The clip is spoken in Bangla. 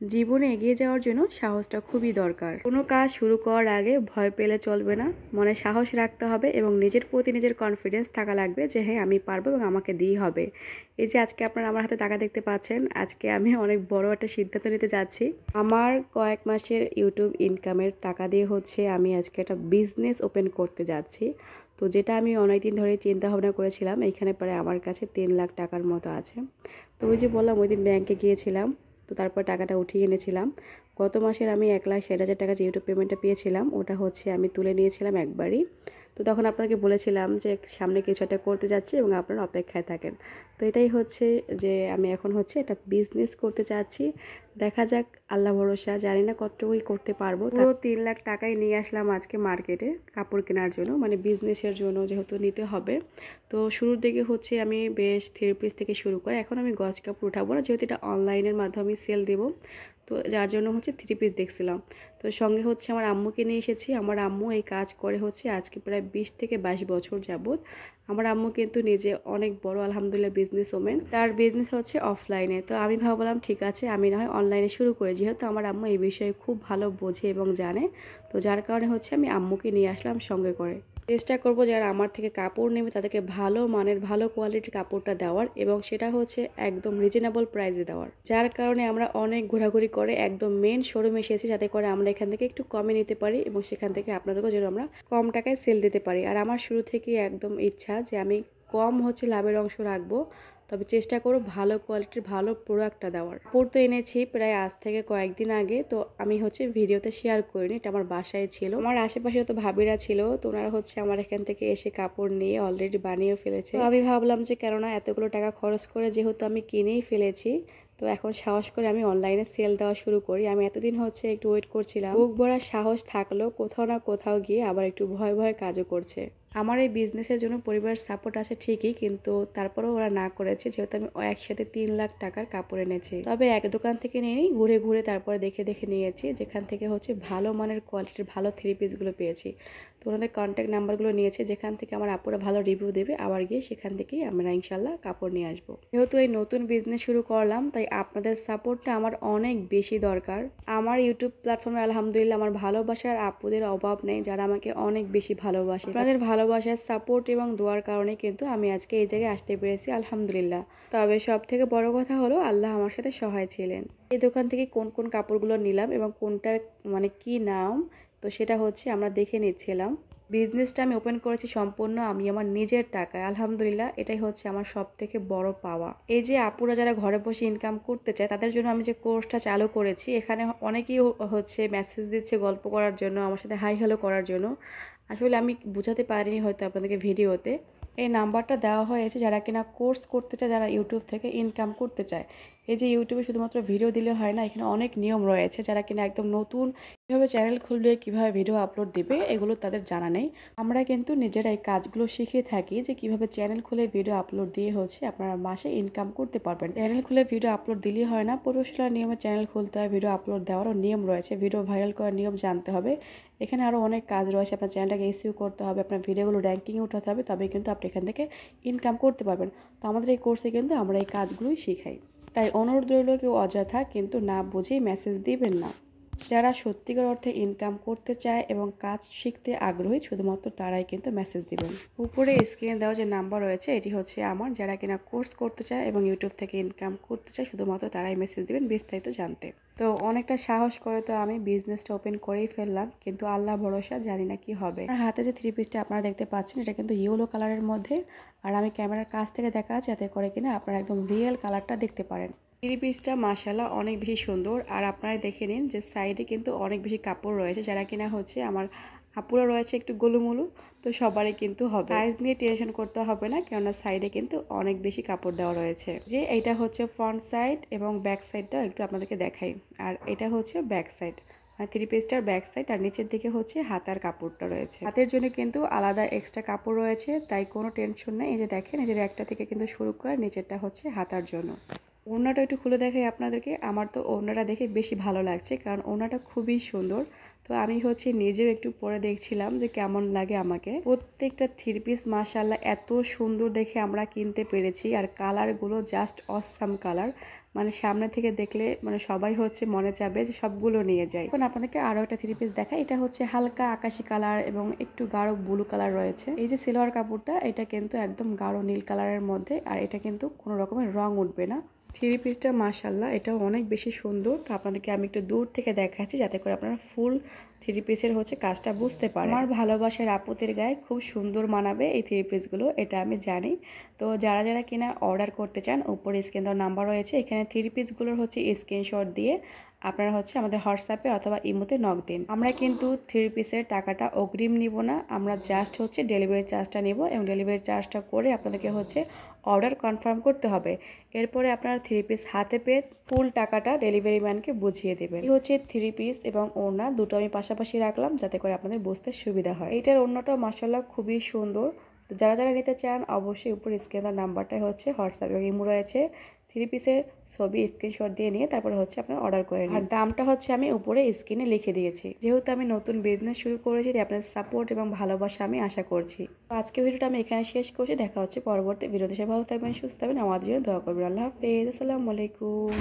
জীবনে এগিয়ে যাওয়ার জন্য সাহসটা খুবই দরকার। কোনো কাজ শুরু করার আগে ভয় পেলে চলবে না, মনে সাহস রাখতে হবে এবং নিজের প্রতি নিজের কনফিডেন্স থাকা লাগবে যে হ্যাঁ আমি পারবো এবং আমাকে দিয়ে হবে। এই যে আজকে আপনারা আমার হাতে টাকা দেখতে পাচ্ছেন, আজকে আমি অনেক বড় একটা সিদ্ধান্ত নিতে যাচ্ছি। আমার কয়েক মাসের ইউটিউব ইনকামের টাকা দিয়ে আমি আজকে একটা বিজনেস ওপেন করতে যাচ্ছি। তো যেটা আমি অনেকদিন ধরে চিন্তা ভাবনা করেছিলাম, এখানে প্রায় আমার কাছে 3 লাখ টাকার মতো আছে। তো ওই যে বললাম ওই দিন ব্যাংকে গিয়েছিলাম, তো তারপর টাকাটা উঠিয়ে এনেছিলাম। গত মাসের আমি 1,60,000 টাকা যে ইউটিউব পেমেন্টটা পেয়েছিলাম, ওটা আমি তুলে নিয়েছিলাম একবারই। তো তখন আপনাকে বলেছিলাম যে সামনে কিছু একটা করতে যাচ্ছি এবং আপনারা অপেক্ষায় থাকেন। তো এটাই যে আমি এখন একটা বিজনেস করতে চাচ্ছি। দেখা যাক, আল্লাহ ভরসা, জানি না কতটুকুই করতে পারবো। পুরো 3 লাখ টাকাই নিয়ে আসলাম আজকে মার্কেটে কাপড় কেনার জন্য, মানে বিজনেসের জন্য যেহেতু নিতে হবে। তো শুরুর দিকে আমি বেশ 3 পিস থেকে শুরু করে এখন আমি গজ কাপড় উঠাবো না, যেহেতু এটা অনলাইনের মাধ্যমে সেল দেবো। তো যার জন্য 3 পিস দেখছিলাম। তো সঙ্গে আমার আম্মুকে নিয়ে এসেছি। আমার আম্মু এই কাজ করে আজকে প্রায় 20 থেকে 22 বছর যাবত। আমার আম্মু কিন্তু নিজে অনেক বড় আলহামদুলিল্লাহ বিজনেস ওমেন। তার বিজনেস অফলাইনে। তো আমি ভাবলাম ঠিক আছে, আমি না হয় অনলাইনে শুরু করি, যেহেতু আমার আম্মু এই বিষয়ে খুব ভালো বোঝে এবং জানে। তো যার কারণে আমি আম্মুকে নিয়ে আসলাম সঙ্গে করে। চেষ্টা করব যারা আমার থেকে কাপড় নেবে তাদেরকে ভালো মানের ভালো কোয়ালিটির কাপড়টা দেওয়ার, এবং সেটা একদম রিজনেবল প্রাইসে দেওয়ার। যার কারণে আমরা অনেক ঘোরাঘুরি করে একদম মেন শোরুমে এসেছি, যাতে করে আমরা এখান থেকে একটু কমে নিতে পারি এবং সেখান থেকে আপনাদেরকেও যেন আমরা কম টাকায় সেল দিতে পারি। আর আমার শুরু থেকেই একদম ইচ্ছা যে আমি কম লাভের অংশ রাখবো, তবে চেষ্টা করব ভালো কোয়ালিটির ভালো প্রোডাক্টটা দেওয়ার। কাপড় তো এনেছি প্রায় আজ থেকে কয়েকদিন আগে, তো আমি ভিডিওতে শেয়ার করিনি, এটা আমার বাসায় ছিল। আমার আশেপাশে তো ভাবিরা ছিল, তো ওনারা আমার এখান থেকে এসে কাপড় নিয়ে অলরেডি বানিয়ে ফেলেছে। তো আমি ভাবলাম যে কেননা এতগুলো টাকা খরচ করে যেহেতু আমি কিনেই ফেলেছি, তো এখন সাহস করে আমি অনলাইনে সেল দেওয়া শুরু করি। আমি এতদিন একটু ওয়েট করছিলাম, বুক ভরা সাহস থাকলেও কোথাও না কোথাও গিয়ে আবার একটু ভয় ভয় কাজও করছে। আমার এই বিজনেসের জন্য পরিবারের সাপোর্ট আছে ঠিকই, কিন্তু তারপরেও ওরা না করেছে, যেহেতু আমি একসাথে 3 লাখ টাকার কাপড় এনেছি। তবে এক দোকান থেকে নিয়ে ঘুরে ঘুরে তারপরে দেখে দেখে নিয়েছি, যেখান থেকে ভালো মানের কোয়ালিটির ভালো 3 পিসগুলো পেয়েছি। তো ওনাদের কন্ট্যাক্ট নাম্বারগুলো নিয়েছে, যেখান থেকে আমার আপুরা ভালো রিভিউ দেবে, আবার গিয়ে সেখান থেকেই আমরা ইনশাল্লাহ কাপড় নিয়ে আসবো। যেহেতু এই নতুন বিজনেস শুরু করলাম, তাই আপনাদের সাপোর্টটা আমার অনেক বেশি দরকার। আমার ইউটিউব প্ল্যাটফর্মে আলহামদুলিল্লাহ আমার ভালোবাসার আপুদের অভাব নেই, যারা আমাকে অনেক বেশি ভালোবাসে। আপনাদের ভালোবাসার সাপোর্ট এবং দোয়ার কারণে কিন্তু আমি আজকে এই জায়গায় আসতে পেরেছি আলহামদুলিল্লাহ। তবে সব থেকে বড় কথা হলো আল্লাহ আমার সাথে সহায় ছিলেন। এই দোকান থেকে কোন কোন কাপড়গুলো নিলাম এবং কোনটার কি নাম, তো সেটা আমরা দেখে নিচ্ছিলাম। বিজনেসটা আমি ওপেন করেছি সম্পূর্ণ আমি আমার নিজের টাকায়, আলহামদুলিল্লাহ। এটাই আমার সব থেকে বড় পাওয়া। এই যে আপুরা যারা ঘরে বসে ইনকাম করতে চায়, তাদের জন্য আমি যে কোর্সটা চালু করেছি, এখানে অনেকেই মেসেজ দিচ্ছে গল্প করার জন্য, আমার সাথে হাই হ্যালো করার জন্য। আসলে আমি বুঝাতে পারিনি হয়তো আপনাদেরকে ভিডিওতে। এই নাম্বারটা দেওয়া হয়েছে যারা কিনা কোর্স করতে চায়, যারা ইউটিউব থেকে ইনকাম করতে চায়। এই যে ইউটিউবে শুধুমাত্র ভিডিও দিলে হয় না, এখানে অনেক নিয়ম রয়েছে। যারা কিনা একদম নতুন, কীভাবে চ্যানেল খুললে কীভাবে ভিডিও আপলোড দিবে এগুলো তাদের জানা নেই। আমরা কিন্তু নিজেরা এই কাজগুলো শিখে থাকি, যে কিভাবে চ্যানেল খুলে ভিডিও আপলোড দিয়ে আপনারা মাসে ইনকাম করতে পারবেন। চ্যানেল খুলে ভিডিও আপলোড দিলেই হয় না, প্রফেশনাল নিয়মে চ্যানেল খুলতে হয়, ভিডিও আপলোড দেওয়ারও নিয়ম রয়েছে, ভিডিও ভাইরাল করার নিয়ম জানতে হবে। এখানে আরও অনেক কাজ রয়েছে। আপনার চ্যানেলটাকে এসইও করতে হবে, আপনার ভিডিওগুলো র্যাঙ্কিংয়ে উঠাতে হবে, তবে কিন্তু আপনি এখান থেকে ইনকাম করতে পারবেন। তো আমাদের এই কোর্সে কিন্তু আমরা এই কাজগুলোই শিখাই। তাই অনুরোধ রইল, কেউ অযথা কিন্তু না বুঝেই মেসেজ দিবেন না। যারা সত্যিকার অর্থে ইনকাম করতে চায় এবং কাজ শিখতে আগ্রহী, শুধুমাত্র তারাই কিন্তু মেসেজ দিবেন। উপরে স্ক্রিনে দেওয়া যে নাম্বার রয়েছে, এটি আমার। যারা কিনা কোর্স করতে চায় এবং ইউটিউব থেকে ইনকাম করতে চায়, শুধুমাত্র তারাই মেসেজ দিবেন বিস্তারিত জানতে। তো অনেকটা সাহস করে তো আমি বিজনেসটা ওপেন করেই ফেললাম, কিন্তু আল্লাহ ভরসা, জানি না কি হবে। আর হাতে যে 3 পিসটা আপনারা দেখতে পাচ্ছেন, এটা কিন্তু ইয়েলো কালারের মধ্যে। আর আমি ক্যামেরার কাছ থেকে দেখা আছে, যাতে করে কিনা আপনারা একদম রিয়েল কালারটা দেখতে পারেন। 3 পিসটা মাশাআল্লাহ অনেক বেশি সুন্দর। আর আপনারা দেখে নিন যে সাইডে কিন্তু অনেক বেশি কাপড় রয়েছে, যারা কিনা আমার আপুরা রয়েছে একটু গোলুমুলু, তো সবারই কিন্তু হবে। সাইজ নিয়ে টেনশন করতে হবে না, কেননা সাইডে কিন্তু অনেক বেশি কাপড় দেওয়া রয়েছে। যে এইটা ফ্রন্ট সাইড এবং ব্যাক সাইডটাও একটু আপনাদেরকে দেখাই। আর এটা ব্যাক সাইড, 3 পিসটার ব্যাক সাইড। আর নিচের দিকে হাতার কাপড়টা রয়েছে। হাতের জন্য কিন্তু আলাদা এক্সট্রা কাপড় রয়েছে, তাই কোনো টেনশন নেই। এই যে দেখেন, এই যে একটা থেকে কিন্তু শুরু করে নিচেরটা হাতার জন্য। ওড়নাটা একটু খুলে দেখাই আপনাদেরকে। আমার তো ওড়নাটা দেখে বেশি ভালো লাগছে, কারণ ওড়নাটা খুবই সুন্দর। তো আমি নিজেও একটু পরে দেখছিলাম যে কেমন লাগে আমাকে। প্রত্যেকটা থ্রি পিস মাশাআল্লাহ এত সুন্দর দেখে আমরা কিনতে পেরেছি, আর কালারগুলো জাস্ট অসাম কালার। মানে সামনে থেকে দেখলে সবাই মনে চাবে যে সবগুলো নিয়ে যায়। এখন আপনাদেরকে আরও একটা থ্রি পিস দেখাই। এটা হালকা আকাশি কালার এবং একটু গাঢ় ব্লু কালার রয়েছে। এই যে সিলোয়ার কাপড়টা, এটা কিন্তু একদম গাঢ় নীল কালারের মধ্যে, আর এটা কিন্তু কোনো রকমের রং উঠবে না। থ্রি পিসটা মাশাআল্লাহ এটাও অনেক বেশি সুন্দর। তো আপনাদেরকে আমি একটু দূর থেকে দেখাচ্ছি, যাতে করে আপনারা ফুল থ্রি পিসের কাজটা বুঝতে পারেন। আমার ভালোবাসার আপুদের গায়ে খুব সুন্দর মানাবে এই থ্রি পিসগুলো, এটা আমি জানি। তো যারা যারা কিনা অর্ডার করতে চান, উপরে স্ক্রিন দেওয়ার নাম্বার রয়েছে, এখানে থ্রি পিসগুলোর স্ক্রিনশট দিয়ে আপনারা আমাদের হোয়াটসঅ্যাপে অথবা ইমোতে নক দিন। আমরা কিন্তু থ্রি পিসের টাকাটা অগ্রিম নিব না, আমরা জাস্ট ডেলিভারি চার্জটা নিব, এবং ডেলিভারি চার্জটা করে আপনাদেরকে অর্ডার কনফার্ম করতে হবে। এরপরে আপনারা থ্রি পিস হাতে পেয়ে ফুল টাকাটা ডেলিভারি ম্যানকে বুঝিয়ে দেবেন। এই থ্রি পিস এবং ওড়না দুটো আমি পাশাপাশি রাখলাম, যাতে করে আপনাদের বুঝতে সুবিধা হয়। এইটার ওড়নাটাও মাশাআল্লাহ খুবই সুন্দর। তো যারা যারা নিতে চান, অবশ্যই উপরে স্ক্রিনের নাম্বারটাই হোয়াটসঅ্যাপ এবং ইমো রয়েছে। থ্রি পিসের ছবি স্ক্রিনশট দিয়ে নিয়ে তারপরে আপনারা অর্ডার করে নিন। আর দামটা আমি উপরে স্ক্রিনে লিখে দিয়েছি। যেহেতু আমি নতুন বিজনেস শুরু করেছি, তাই আপনাদের সাপোর্ট এবং ভালোবাসা আমি আশা করছি। তো আজকে ভিডিওটা আমি এখানে শেষ করছি। দেখা হচ্ছে পরবর্তী ভিডিওতে। সবাই ভালো থাকবেন, সুস্থ থাকবেন, আমাদের জন্য দোয়া করবেন। আল্লাহ হাফেজ, আসসালামু আলাইকুম।